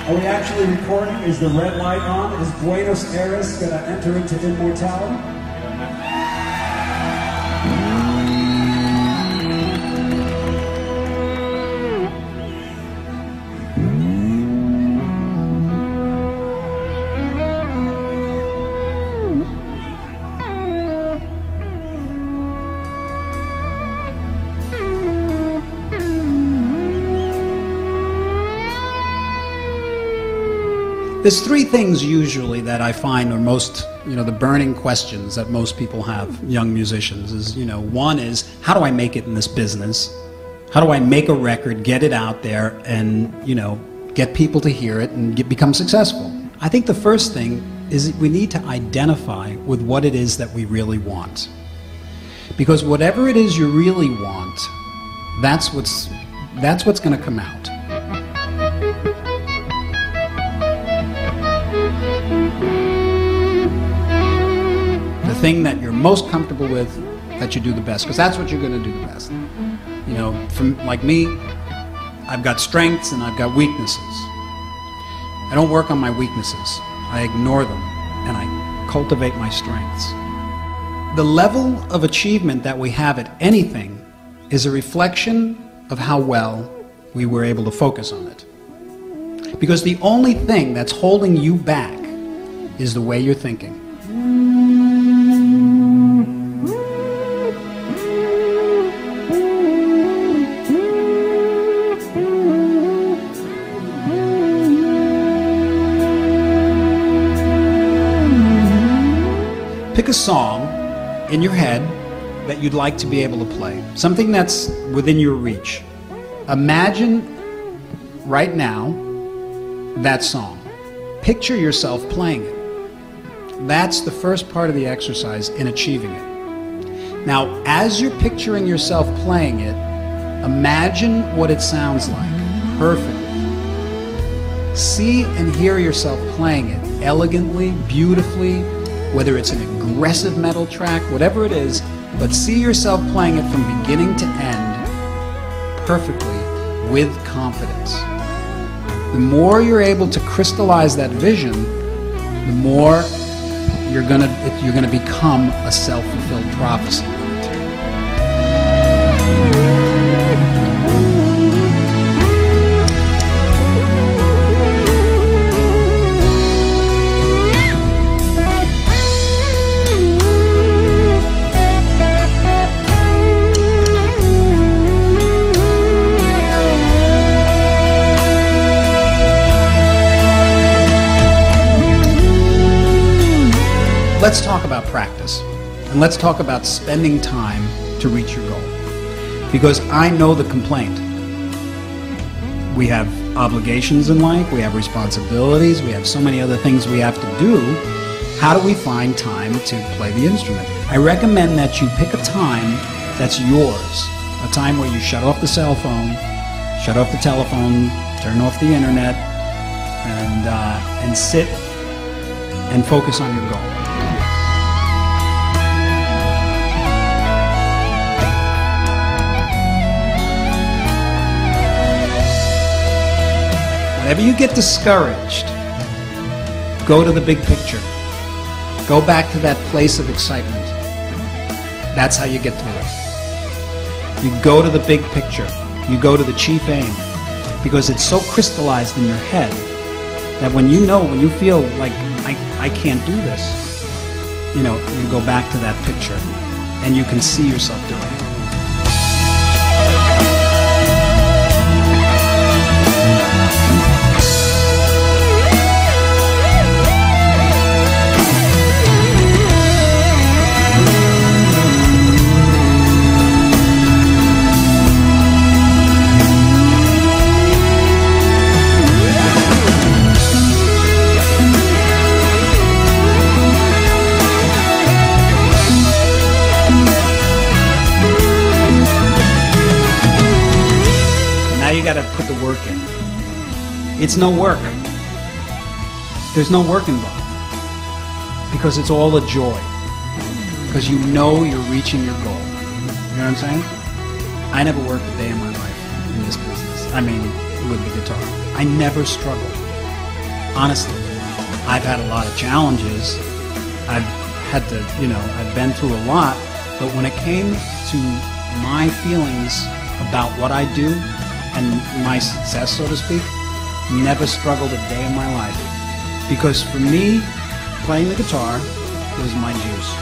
Are we actually recording? Is the red light on? Is Buenos Aires going to enter into immortality? There's three things usually that I find are most, the burning questions that most people have, young musicians, is, one is, how do I make it in this business? How do I make a record, get it out there, and, get people to hear it and become successful? I think the first thing is we need to identify with what it is that we really want. Because whatever it is you really want, that's what's going to come out. The thing that you're most comfortable with, that you do the best, because that's what you're going to do the best. From like me, I've got strengths and I've got weaknesses. I don't work on my weaknesses. I ignore them and I cultivate my strengths. The level of achievement that we have at anything is a reflection of how well we were able to focus on it. Because the only thing that's holding you back is the way you're thinking. Pick a song in your head that you'd like to be able to play. Something that's within your reach. Imagine right now that song. Picture yourself playing it. That's the first part of the exercise in achieving it. Now, as you're picturing yourself playing it, imagine what it sounds like perfectly. See and hear yourself playing it elegantly, beautifully, whether it's an aggressive metal track, whatever it is, but see yourself playing it from beginning to end perfectly with confidence. The more you're able to crystallize that vision, the more you're gonna become a self-fulfilled prophecy. Let's talk about practice, and let's talk about spending time to reach your goal. Because I know the complaint. We have obligations in life, we have responsibilities, we have so many other things we have to do. How do we find time to play the instrument? I recommend that you pick a time that's yours, a time where you shut off the cell phone, shut off the telephone, turn off the internet, and sit and focus on your goal. Whenever you get discouraged, go to the big picture. Go back to that place of excitement. That's how you get through it. You go to the big picture. You go to the chief aim. Because it's so crystallized in your head that when you feel like, I can't do this, you go back to that picture and you can see yourself doing it. You got to put the work in. It's no work. There's no work involved. Because it's all a joy. Because you're reaching your goal. You know what I'm saying? I never worked a day in my life in this business. I mean, with the guitar. I never struggled. honestly, I've had a lot of challenges. I've had to, I've been through a lot. But when it came to my feelings about what I do and my success, so to speak, never struggled a day in my life. Because for me, playing the guitar was my juice.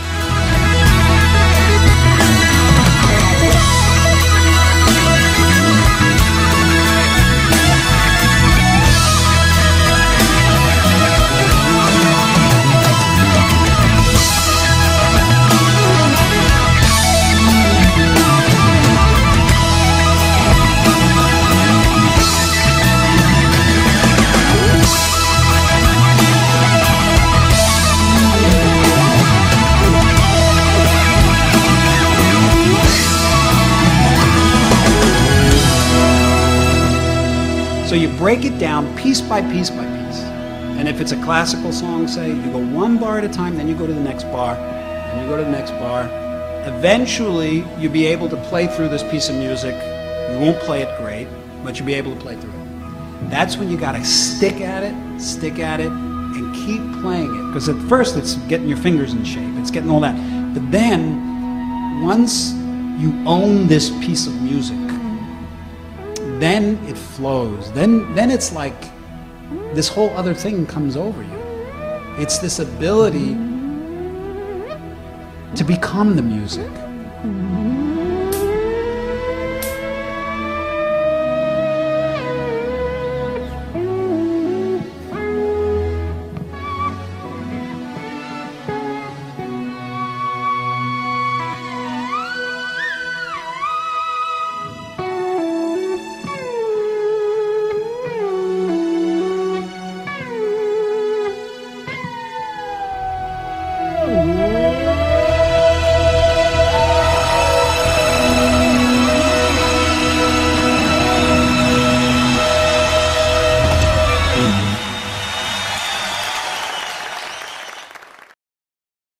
So you break it down piece by piece by piece. And if it's a classical song, say, you go one bar at a time, then you go to the next bar, and you go to the next bar. Eventually, you'll be able to play through this piece of music. You won't play it great, but you'll be able to play through it. That's when you gotta stick at it, and keep playing it. Because at first, it's getting your fingers in shape, it's getting all that. But then, once you own this piece of music, then it flows. Then it's like this whole other thing comes over you. It's this ability to become the music.